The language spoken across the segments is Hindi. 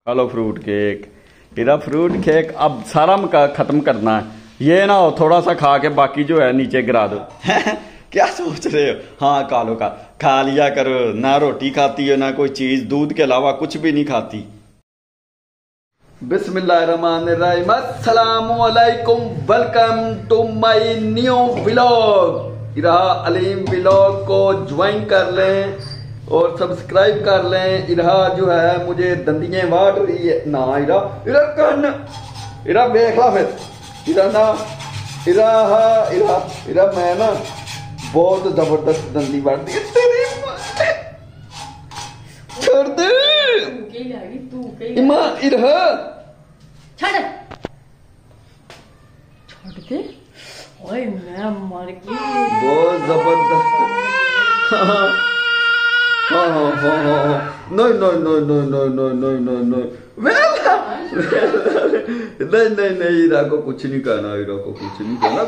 Hello fruit cake. इधर फ्रूट केक अब सारा मका खत्म करना है। ये ना हो थोड़ा सा खा के बाकी जो है नीचे गिरा दो। क्या सोच रहे हो? हाँ कालो का खा लिया करो। ना रोटी खाती हो ना कोई चीज, दूध के अलावा कुछ भी नहीं खाती। बिस्मिल्लाहिर्रहमानिर्रहीम, अस्सलामुअलैकुम, welcome to my new vlog. Ira Aleem vlog को ज्वाइन कर लें और सब्सक्राइब कर लें। इरा जो है मुझे दंदियां वाट रही है ना। इरा इरा कन इरा देखला फिर इरा ना इरा इरा इरा मैं ना बहुत जबरदस्त दंदी वाट दी तेरी। छोड़ दे इमा इरा छोड़ दे। ओए मैं मर गई। बहुत जबरदस्त। नहीं हीरा को कुछ नहीं कहना, हीरा को कुछ नहीं कहना।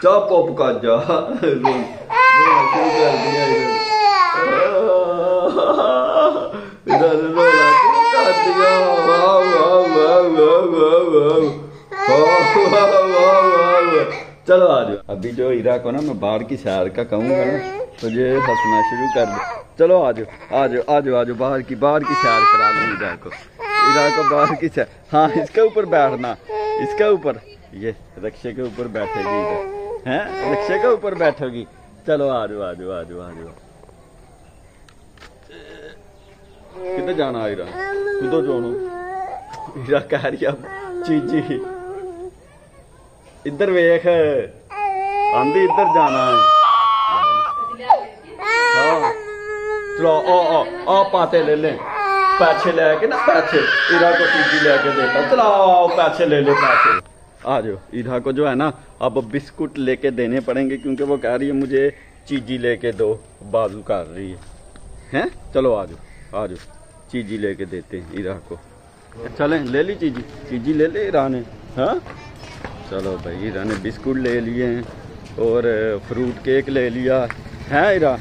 चॉप पॉप का जा शुरू कर दिया चलो आ जाओ। अभी जो हीरा को ना मैं बाहर की सैर का कहूँगा ना तो ये हंसना शुरू कर दे। चलो आ जाओ आ जाओ आ जाओ आ जाओ। बाहर की सैर करा दो हीरा को बाहर की सैर। हाँ इसके ऊपर बैठना, इसके ऊपर ये रिक्शे के ऊपर बैठेगी हैं, रिक्शे के ऊपर बैठोगी। चलो आ जाओ आ जाओ आ जाओ आ जाओ। किधर जाना हीरा? कूदो जोनो। हीरा कह रही अब चीजी इधर वेख आंधी, इधर जाना है। हाँ चलो ओ पाते ले लें, पैसे लेके ना पैसे हीरा को चीजी लेके देता। चलाओ पैसे ले ले पैसे। आ जाओ। हीरा को जो है ना अब बिस्कुट लेके देने पड़ेंगे क्योंकि वो कह रही है मुझे चीजी लेके दो, बाजू कर रही है हैं। चलो आ जाओ आ जाओ, चीजी लेके देते हैं हीरा को। चलें ले ली चीजी ले ले हीरा ने। हाँ चलो भाई, हीरा ने बिस्कुट ले लिए हैं और फ्रूट केक ले लिया है। हीरा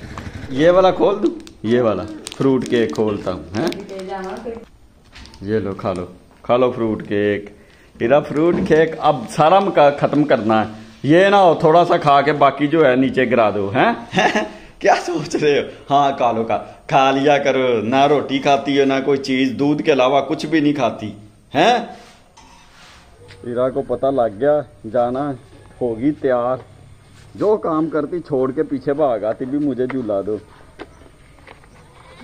ये वाला खोल दूँ? ये वाला फ्रूट केक खोलता हूँ हैं। ये लो खा लो फ्रूट केक। हीरा फ्रूट केक अब सारा मका खत्म करना है। ये ना हो थोड़ा सा खा के बाकी जो है नीचे गिरा दो। हैं क्या सोच रहे हो? हाँ कालो का खा लिया करो। ना रोटी खाती हो ना कोई चीज, दूध के अलावा कुछ भी नहीं खाती हैं। हीरा को पता लग गया जाना होगी तैयार। जो काम करती छोड़ के पीछे भाग आती भी मुझे झूला दो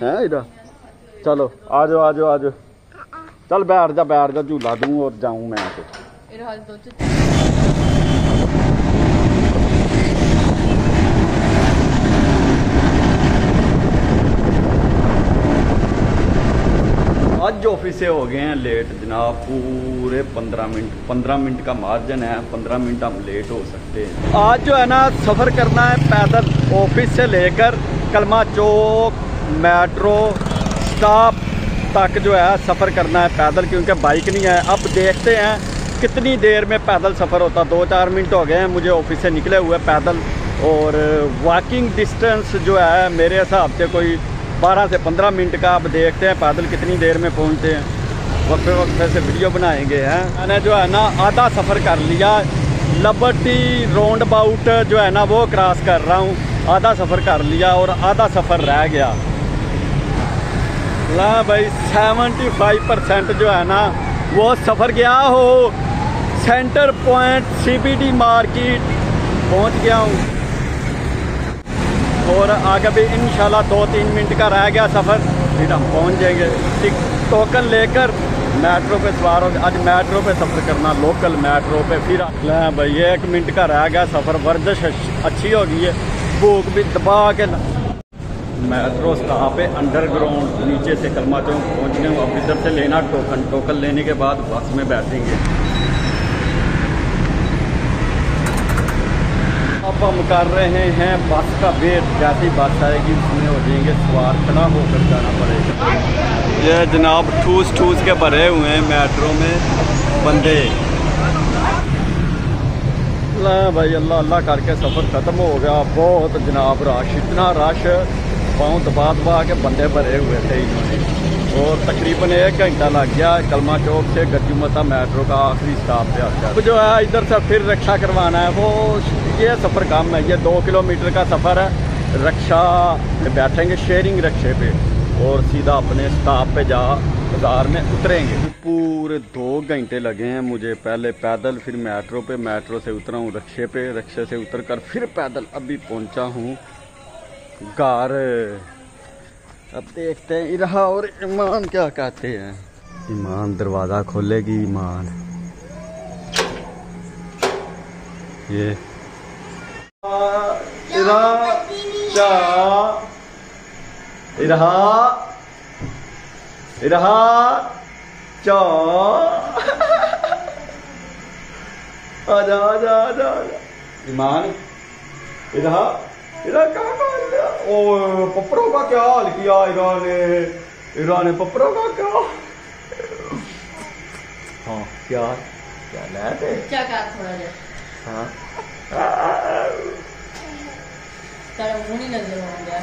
हैं हीरा। चलो आ जाओ आ जाओ आ जाओ। चल बैठ जा झूला दूं और जाऊं मैं तो। आज ऑफिस से हो गए हैं लेट जनाब, पूरे 15 मिनट का मार्जिन है। 15 मिनट हम लेट हो सकते हैं। आज जो है ना सफ़र करना है पैदल ऑफिस से लेकर कलमा चौक मेट्रो स्टॉप तक जो है सफ़र करना है पैदल क्योंकि बाइक नहीं है। अब देखते हैं कितनी देर में पैदल सफ़र होता। 2-4 मिनट हो गए हैं मुझे ऑफिस से निकले हुए पैदल, और वॉकिंग डिस्टेंस जो है मेरे हिसाब से कोई 12 से 15 मिनट का। अब देखते हैं पैदल कितनी देर में पहुंचते हैं। वक्त से वीडियो बनाएंगे हैं। मैंने जो है ना आधा सफ़र कर लिया। लिबर्टी राउंड अबाउट जो है ना वो क्रॉस कर रहा हूँ। आधा सफ़र कर लिया और आधा सफ़र रह गया। ला भाई 75% जो है ना वो सफ़र गया हो। सेंटर पॉइंट CBD मार्केट पहुँच गया हूँ और आगे भी इंशाल्लाह 2-3 मिनट का रह गया सफ़र, फिर हम पहुंच जाएंगे। टोकन लेकर मेट्रो पे सवार हो। आज मेट्रो पे सफ़र करना, लोकल मेट्रो पे। फिर भाई 1 मिनट का रह गया सफ़र। वर्जिश अच्छी हो गई है, भूख भी दबा के। मेट्रो स्टॉप पे अंडरग्राउंड नीचे से कलमा चौक पहुँचने। अब इधर से लेना टोकन लेने के बाद बस में बैठेंगे। अब हम कर रहे हैं बस का वेट। जैसी बस आएगी उसमें हो जाएंगे सवार, खड़ा होकर जाना पड़ेगा। ये जनाब ठूस के भरे हुए हैं मेट्रो में बंदे। भाई अल्लाह अल्लाह करके सफ़र ख़त्म हो गया। बहुत जनाब रश, इतना रश पाँव दबा दबा के बंदे भरे हुए थे इन्होंने, और तकरीबन 1 घंटा लग गया कलमा चौक से गज्जूमता मेट्रो का आखिरी स्टॉप पे आकर। जो है इधर से फिर रक्षा करवाना है, वो ये सफ़र कम है, ये 2 किलोमीटर का सफ़र है। रक्षा में बैठेंगे शेयरिंग रक्षे पे और सीधा अपने स्टॉप पे जा बाज़ार में उतरेंगे। पूरे 2 घंटे लगे हैं मुझे, पहले पैदल फिर मेट्रो पे, मेट्रो से उतरा हूँ रक्षे पे, रक्षे से उतर कर फिर पैदल अभी पहुँचा हूँ घर। अब देखते हैं इरहा और ईमान क्या कहते हैं। ईमान दरवाज़ा खोलेगी, ईमान ये इरहा इरहा इरहा चा आजा आजा आजा ईमान इरहा इरा कहाँ कर लिया? ओ पपड़ों का क्या हाल किया इरा ने पपड़ों का क्या? हाँ क्या क्या लाते? क्या कर थोड़ा जा? हाँ तेरा मुंह नहीं नजर आ गया।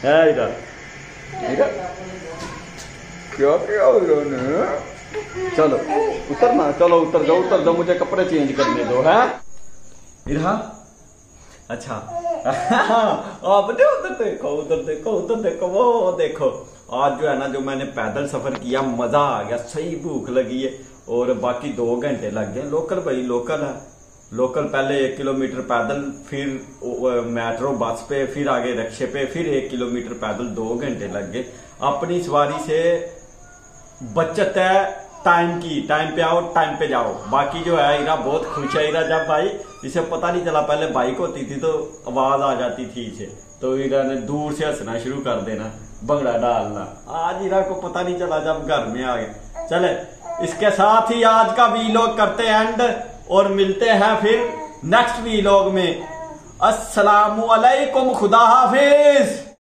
है इधर क्या क्या इन्होंने? चलो उतरना, चलो उतर जाओ, मुझे कपड़े चेंज करने दो। है इरहा अच्छा आप उधर देखो वो देखो। आज जो है ना, जो मैंने पैदल सफर किया मजा आ गया, सही भूख लगी है, और बाकी 2 घंटे लग गए। लोकल भाई लोकल है, लोकल पहले 1 किलोमीटर पैदल, फिर मेट्रो बस पे, फिर आगे रक्षे पे, फिर 1 किलोमीटर पैदल, 2 घंटे लग गए। अपनी सवारी से बचत है टाइम की, टाइम पे आओ टाइम पे जाओ। बाकी जो है इरा बहुत खुश है। इरा जब भाई इसे पता नहीं चला, पहले बाइक होती थी तो आवाज आ जाती थी इसे, तो इरा ने दूर से हंसना शुरू कर देना, भंगड़ा डालना। आज इरा को पता नहीं चला जब घर में आ गए। चले इसके साथ ही आज का वीलॉग करते हैं एंड, और मिलते हैं फिर नेक्स्ट वीलॉग में। अस्सलामुअलैकुम, खुदा हाफिज।